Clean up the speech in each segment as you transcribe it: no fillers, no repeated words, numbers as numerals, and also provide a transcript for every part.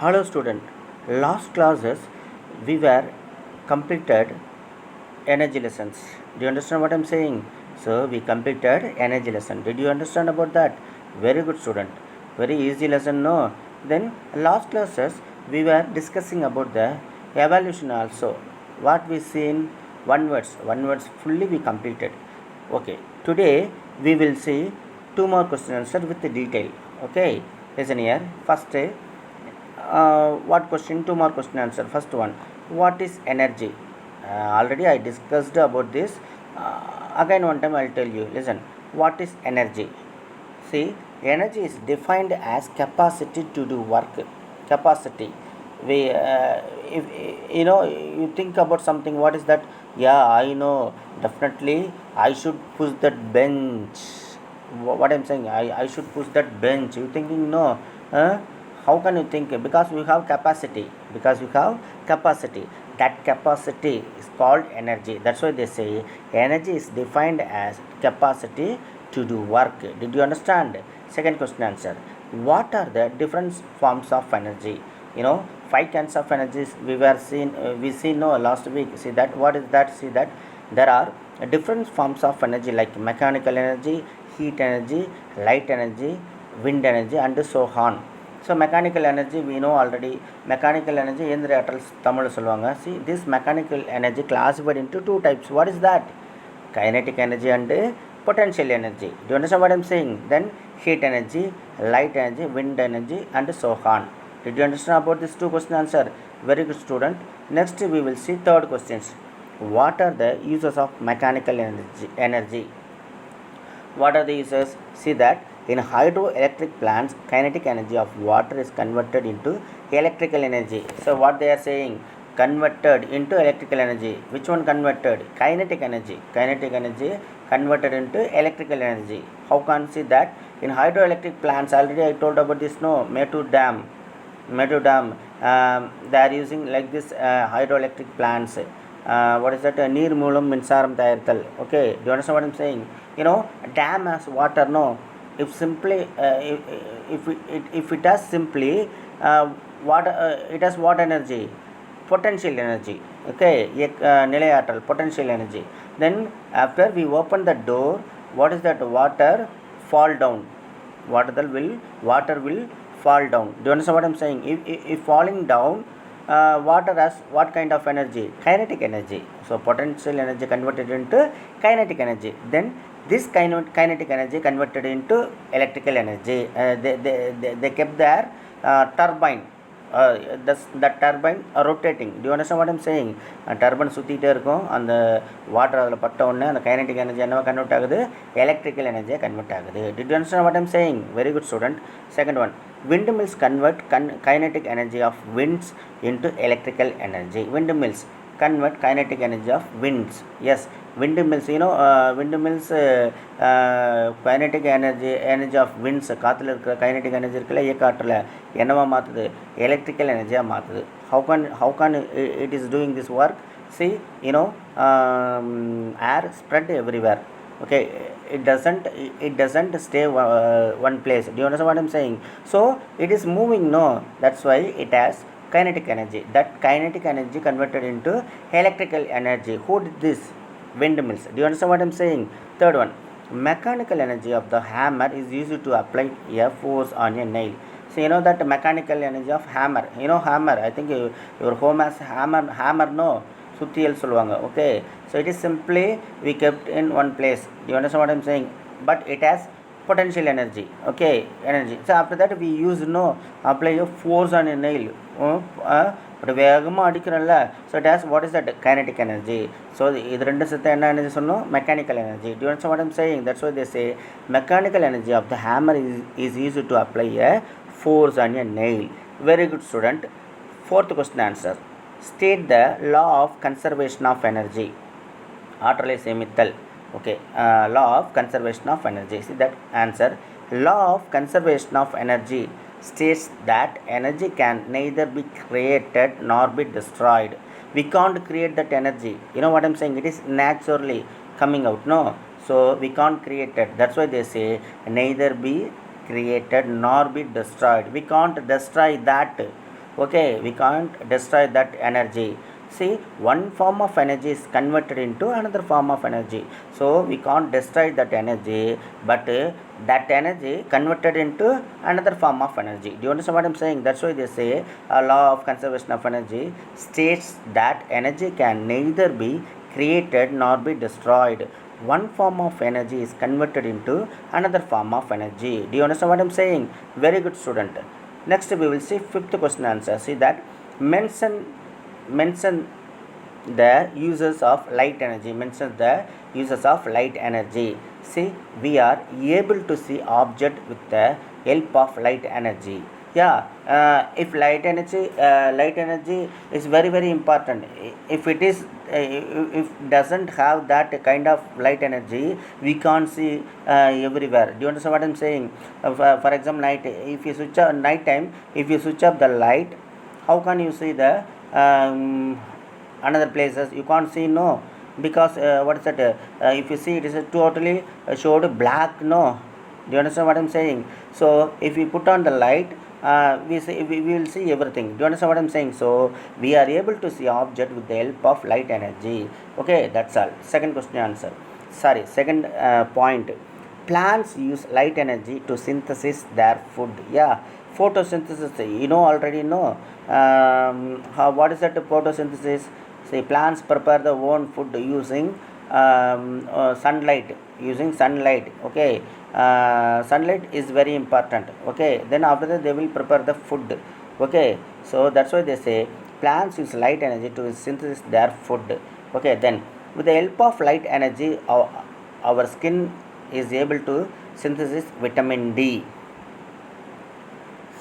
Hello student. Last classes we were completed energy lessons. Do you understand what I'm saying? So we completed energy lesson. Did you understand about that? Very good student. Very easy lesson, no? Then last classes we were discussing about the evaluation also. What we seen one words fully we completed. Okay. Today we will see two more question answer with the detail. Okay. Listen here. First what question? Two more question answer. First one, what is energy? Already I discussed about this. Again one time I'll tell you. Listen, what is energy? See, energy is defined as capacity to do work. Capacity. We, if you know, you think about something. What is that? Yeah, I know. Definitely, I should push that bench. What I'm saying, I should push that bench. You thinking no? Huh? How can you think? Because we have capacity. Because we have capacity. That capacity is called energy. That's why they say energy is defined as capacity to do work. Did you understand? Second question answer. What are the different forms of energy? You know, five kinds of energies we see no last week. See that, what is that? See that there are different forms of energy like mechanical energy, heat energy, light energy, wind energy, and so on. So mechanical energy we know already. Mechanical energy இயந்திர ஆற்றல் தமிழ் சொல்லுவாங்க. See, this mechanical energy classified into two types. What is that? Kinetic energy and potential energy. Do you understand what I'm saying? Then heat energy, light energy, wind energy, and so on. Did you understand about this two question answer? Very good student. Next we will see third questions. What are the uses of mechanical energy? What are the uses? See that in hydroelectric plants, kinetic energy of water is converted into electrical energy. So what they are saying? Converted into electrical energy. Which one converted? Kinetic energy. Kinetic energy converted into electrical energy. How can you see that? In hydroelectric plants, already I told about this, no? Mettur Dam. Mettur Dam. They are using like this hydroelectric plants. What is that? நீர் மூலம் மின்சாரம் தயாரித்தல். Okay, do you understand what I'm saying? You know, dam has water, no? If simply if it has simply water, it has what energy? Potential energy. Okay, நிலை ஆற்றல், potential energy. Then after we open the door, what is that? Water fall down. Water will fall down. Do you understand what I'm saying? If falling down, water has what kind of energy? Kinetic energy. So potential energy converted into kinetic energy. Then this kinetic energy converted into electrical energy. They kept their turbine. That turbine rotating. Do you understand what I'm saying? Turbine சுத்திட்டே இருக்கும். அந்த water அதில் பட்ட உடனே அந்த kinetic energy என்னவா convert ஆகுது? Electrical எனர்ஜியாக கன்வெர்ட் ஆகுது. Did you understand what I'm saying? Very good student. Second one, windmills convert kinetic energy of winds into electrical energy. Windmills convert kinetic energy of winds. Yes, windmills, you know, windmills kinetic energy of winds, காற்றுல இருக்கிற kinetic energy இருக்குல்ல, இயக்க ஆற்றலை என்னவா மாற்றுது? Electrical எனர்ஜியாக மாற்றுது. How can it is doing this work? See, you know, air spread everywhere. Okay, it doesn't stay one place. Do you understand what I'm saying? So it is moving, no? That's why it has kinetic energy. That kinetic energy converted into electrical energy. Who did this? Windmills. Do you understand what I'm saying? Third one, mechanical energy of the hammer is used to apply a force on a nail. So you know that mechanical energy of hammer. You know hammer. I think your home has hammer, no? சுத்தியல் சொல்லுவாங்க. Okay, so it is simply we kept in one place. Do you understand what I'm saying? But it has potential energy. Okay, energy. So after that we use, no, apply a force on a nail. But வேகமாக அடிக்கிறோம்ல. So it has what is that? Kinetic energy. So இது ரெண்டு சேர்த்து என்ன energy சொன்னோம்? Mechanical energy. Do you understand what I'm saying? That's why they say mechanical energy of the hammer is used to apply a force on a nail. Very good student. Fourth question answer. State the law of conservation of energy. ஆற்றலை சேமித்தல். Okay, law of conservation of energy. See that answer. Law of conservation of energy states that energy can neither be created nor be destroyed. We can't create that energy. You know what I'm saying? It is naturally coming out, no? So we can't create it. That's why they say neither be created nor be destroyed. We can't destroy that. Okay, we can't destroy that energy. See, one form of energy is converted into another form of energy, so we can't destroy that energy, but that energy converted into another form of energy. Do you understand what I'm saying? That's why they say a law of conservation of energy states that energy can neither be created nor be destroyed. One form of energy is converted into another form of energy. Do you understand what I'm saying? Very good, student. Next we will see fifth question answer. See that mention the uses of light energy. Mention the uses of light energy. See, we are able to see object with the help of light energy. Yeah, if light energy is very very important. If it is if doesn't have that kind of light energy, we can't see everywhere. Do you understand what I'm saying? For example, night, if you switch up night time, if you switch up the light, how can you see the another places? You can't see, no, because what is that, if you see, it is totally showed black, no. Do you understand what I'm saying? So if we put on the light, we will see everything. Do you understand what I'm saying? So we are able to see object with the help of light energy. Okay, that's all. Second question answer. Sorry, second point. Plants use light energy to synthesize their food. Yeah, photosynthesis, you know, already know. What is that photosynthesis? See, plants prepare their own food using sunlight. Using sunlight. Okay, sunlight is very important. Okay, then after that they will prepare the food. Okay, so that's why they say plants use light energy to synthesize their food. Okay, then with the help of light energy, our skin is able to synthesize vitamin D.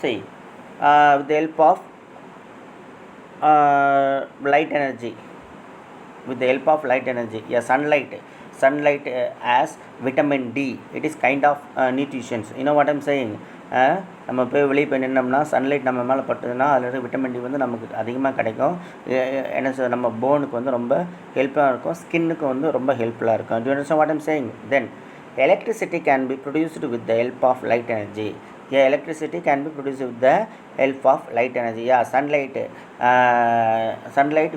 See, with the help of light energy, with the help of light energy, yeah, sunlight as vitamin D, it is kind of nutritions. You know what I'm saying? நம்ம போய் வெளியே போய் நின்னோம்னா sunlight நம்ம மேலே பட்டதுன்னா அதில் vitamin D வந்து நமக்கு அதிகமாக கிடைக்கும். என்ன சொல், நம்ம போனுக்கு வந்து ரொம்ப ஹெல்ப்ஃபுல்லாக இருக்கும், ஸ்கின்னுக்கு வந்து ரொம்ப ஹெல்ப்ஃபுல்லாக இருக்கும். Do you understand what I'm saying? Then electricity can be produced with the help of light energy. Yeah, electricity can be produced with the help of light energy. Yeah, sunlight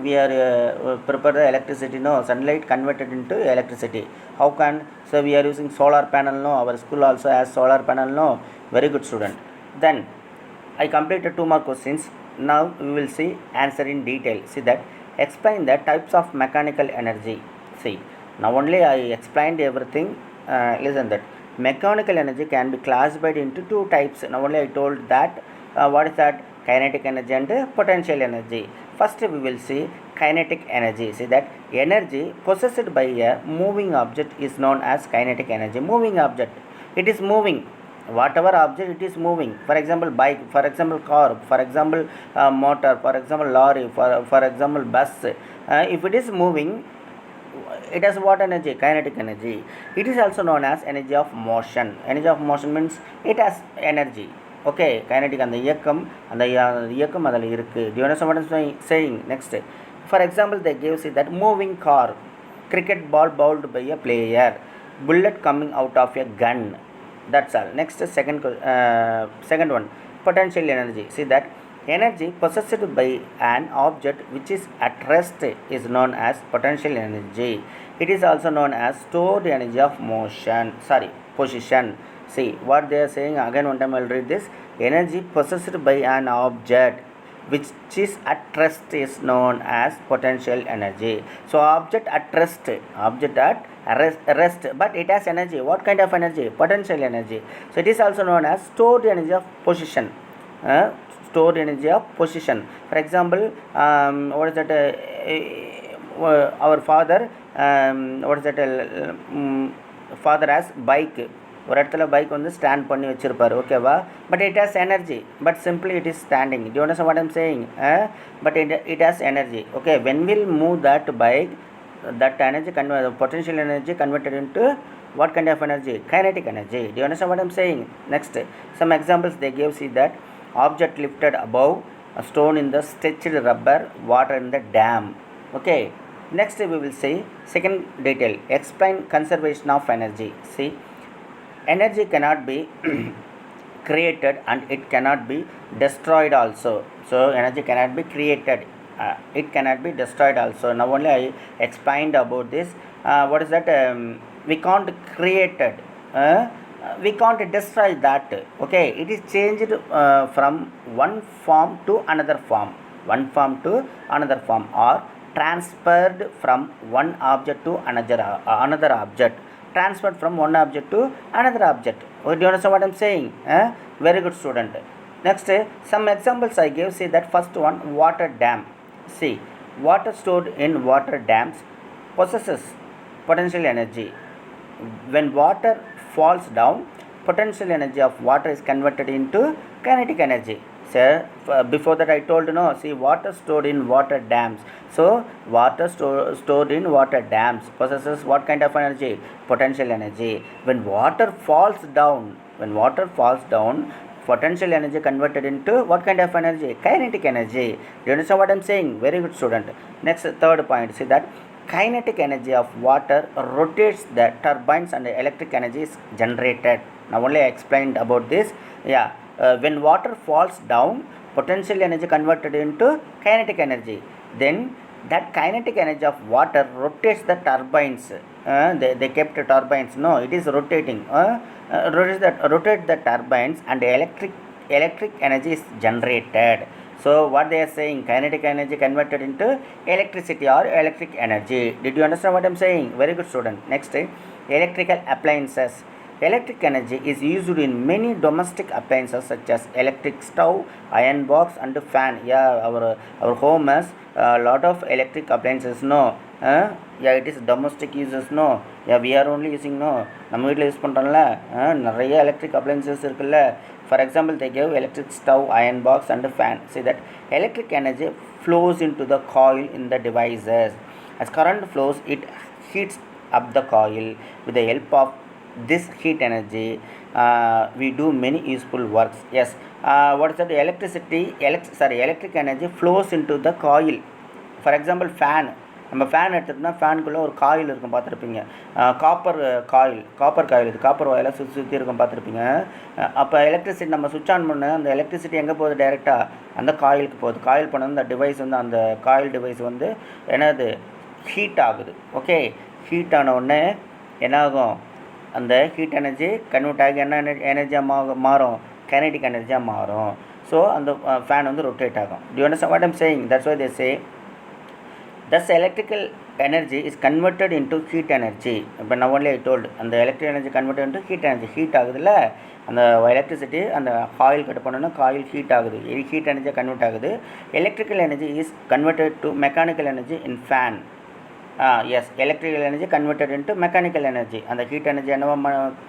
we are prepare the electricity, no, sunlight converted into electricity. How can? So we are using solar panel, no, our school also has solar panel, no. Very good, student. Then I completed 2 more questions. Now we will see answer in detail. See that, explain the types of mechanical energy. See, now only I explained everything. Listen that mechanical energy can be classified into 2 types. Now only I told that what is that? Kinetic energy and potential energy. First we will see kinetic energy. See that energy possessed by a moving object is known as kinetic energy. Moving object, it is moving. Whatever object, it is moving. For example, bike, for example car, for example motor, for example lorry, for example bus. If it is moving, it has what energy? Kinetic energy. It is also known as energy of motion. Energy of motion means it has energy. Okay, kinetic, அந்த இயக்கம் அதில் இருக்குது. Do you understand what I'm saying? Next, for example, they gave see that moving car, cricket ball bowled by a player, bullet coming out of a gun. That's all. Next, second one, potential energy. See that energy possessed by an object which is at rest is known as potential energy. It is also known as stored energy of position. See what they are saying again. One time I will read this. Energy possessed by an object which is at rest is known as potential energy. So object at rest, but it has energy. What kind of energy? Potential energy. So it is also known as stored energy of position. Stored energy of position. For example, what is that? Our father, what is that? Father has bike. ஒரு இடத்துல bike வந்து stand பண்ணி வச்சுருப்பார், ஓகேவா? But it has energy, but simply it is standing. Do you understand what I am saying? But it has energy. Okay, when will move that bike, that energy potential energy converted into what kind of energy? Kinetic energy. Do you understand what I'm saying? Next, some examples they gave. See that object lifted above a stone in the stretched rubber, water in the dam. Okay, next we will see second detail, explain conservation of energy. See, energy cannot be created and it cannot be destroyed also. So energy cannot be created, it cannot be destroyed also. Now only I explained about this. What is that? We can't create it, we can't destroy that. Okay, it is changed from one form to another form, one form to another form, or transferred from one object to another object, transferred from one object to another object. Oh, do you understand what I'm saying? Very good, student. Next, some examples I gave. See that first one, water dam. See, water stored in water dams possesses potential energy. When water falls down, potential energy of water is converted into kinetic energy. So before that I told, no, see, water stored in water dams. So water stored in water dams possesses what kind of energy? Potential energy. When water falls down, potential energy converted into what kind of energy? Kinetic energy. Do you understand what I'm saying? Very good, student. Next, third point, see that kinetic energy of water rotates the turbines and the electric energy is generated. Now only I explained about this. Yeah, when water falls down, potential energy converted into kinetic energy. Then that kinetic energy of water rotates the turbines. They kept the turbines. No, it is rotating. Rotate the turbines and electric energy is generated. So what they are saying, kinetic energy converted into electricity or electric energy. Did you understand what I'm saying? Very good, student. Next, electrical appliances. Electric energy is used in many domestic appliances such as electric stove, iron box and fan. Yeah, our home has a lot of electric appliances. No, yeah, it is domestic uses. No, yeah, we are only using. No, நம்ம வீட்டில் use பண்ணுறோம்ல, நிறைய electric appliances இருக்குல்ல. For example, they give electric stove, iron box and fan. See that electric energy flows into the coil in the devices. As current flows, it heats up the coil. With the help of this heat energy, we do many useful works. Yes, what is that? Electric energy flows into the coil. For example, fan. நம்ம fan எடுத்துகிட்டோம்னா ஃபேனுக்குள்ளே ஒரு coil இருக்கும், பார்த்துருப்பீங்க. Copper coil, இது copper வாயில் சுற்றி இருக்கும், பார்த்துருப்பீங்க. அப்போ எலக்ட்ரிசிட்டி நம்ம சுவிட்ச் ஆன் பண்ண அந்த எலக்ட்ரிசிட்டி எங்கே போகுது? டைரெக்டாக அந்த காயிலுக்கு போகுது. காயில் பண்ணது அந்த டிவைஸ் வந்து, அந்த காயில் டிவைஸ் வந்து என்னது, ஹீட் ஆகுது. ஓகே, ஹீட் ஆன உடனே என்னாகும்? அந்த ஹீட் எனர்ஜி கன்வெர்ட் ஆகி என்ன எனர்ஜியாக மாறும்? கைனடிக் எனர்ஜியாக மாறும். ஸோ அந்த ஃபேன் வந்து ரொட்டேட் ஆகும். Do you understand what I am saying? That's why they say thus electrical energy is converted into heat energy. இப்போ நான் only I told அந்த electric energy converted into heat energy. Heat ஆகுதுல்ல, அந்த electricity அந்த coil cut பண்ணோன்னா coil heat ஆகுது, heat எனர்ஜியாக convert ஆகுது. Electrical energy is converted to mechanical energy in fan. Yes, electrical energy converted into mechanical energy. அந்த heat energy என்னவா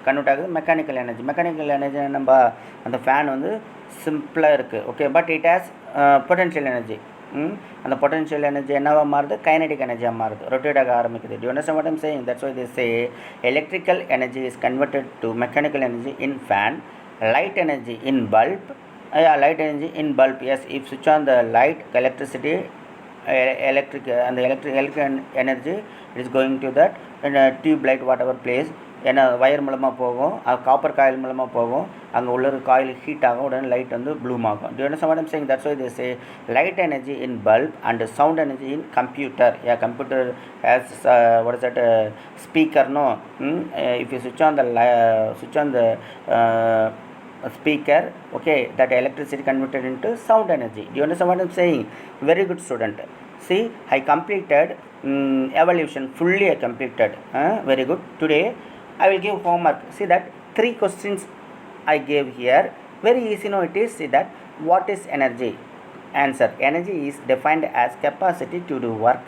convert ஆகுது? Mechanical energy. மெக்கானிக்கல் எனர்ஜி நம்ம அந்த ஃபேன் வந்து சிம்பிளாக இருக்குது. Okay, but it has potential energy. அந்த பொட்டென்ஷியல் எனர்ஜி என்னவா மாறுது? கைனடிக் எனர்ஜியாக மாறுது, ரொட்டேட் ஆக ஆரம்பிக்குது. Do you understand what I am saying? That's why they say electrical energy is converted to mechanical energy in fan. Light energy in bulb. Light energy in bulb. Yes, if switch on the light, electricity, electric energy, it is going to that tube light whatever place. ஏன்னா wire மூலமாக போகும், copper coil மூலமாக போகும், அங்கே உள்ள coil heat ஆகும், உடனே light வந்து ப்ளூம் ஆகும். Do you understand what I am saying? That's why they say light energy in bulb and sound energy in computer. Yeah, computer has what is that speaker. No, if you switch on the speaker, okay, that electricity converted into sound energy. Do you understand what I am saying? Very good, student. See, I completed evolution fully. I completed. Very good. Today I will give homework. See that 3 questions I gave here. Very easy. No, it is. See that what is energy? Answer: energy is defined as capacity to do work.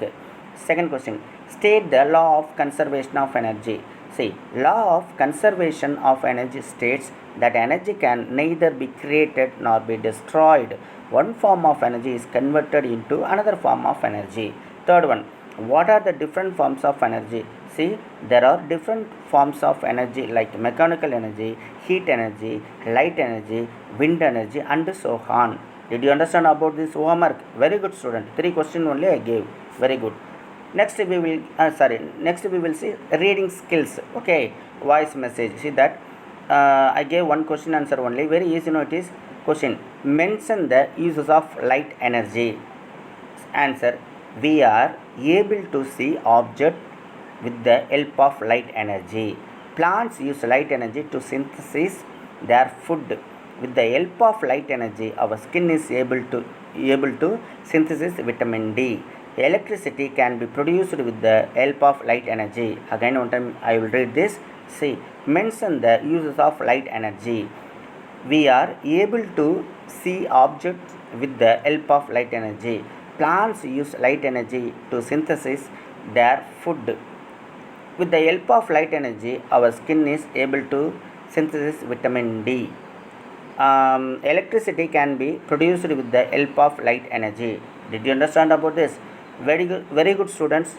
Second question: state the law of conservation of energy. See, law of conservation of energy states that energy can neither be created nor be destroyed. One form of energy is converted into another form of energy. Third one: what are the different forms of energy? See, there are different forms of energy like mechanical energy, heat energy, light energy, wind energy and so on. Did you understand about this homework? Very good, student. 3 questions only I gave. Very good. Next we will see reading skills. Okay, voice message. See that I gave one question answer only. Very easy. No, it is question. Mention the uses of light energy. Answer: we are able to see object with the help of light energy. Plants use light energy to synthesize their food. With the help of light energy, our skin is able to synthesize vitamin D. Electricity can be produced with the help of light energy. Again, one time I will read this. See, mention the uses of light energy. We are able to see objects with the help of light energy. Plants use light energy to synthesize their food. With the help of light energy, our skin is able to synthesize vitamin D. Electricity can be produced with the help of light energy. Did you understand about this? Very good students.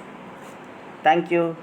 Thank you.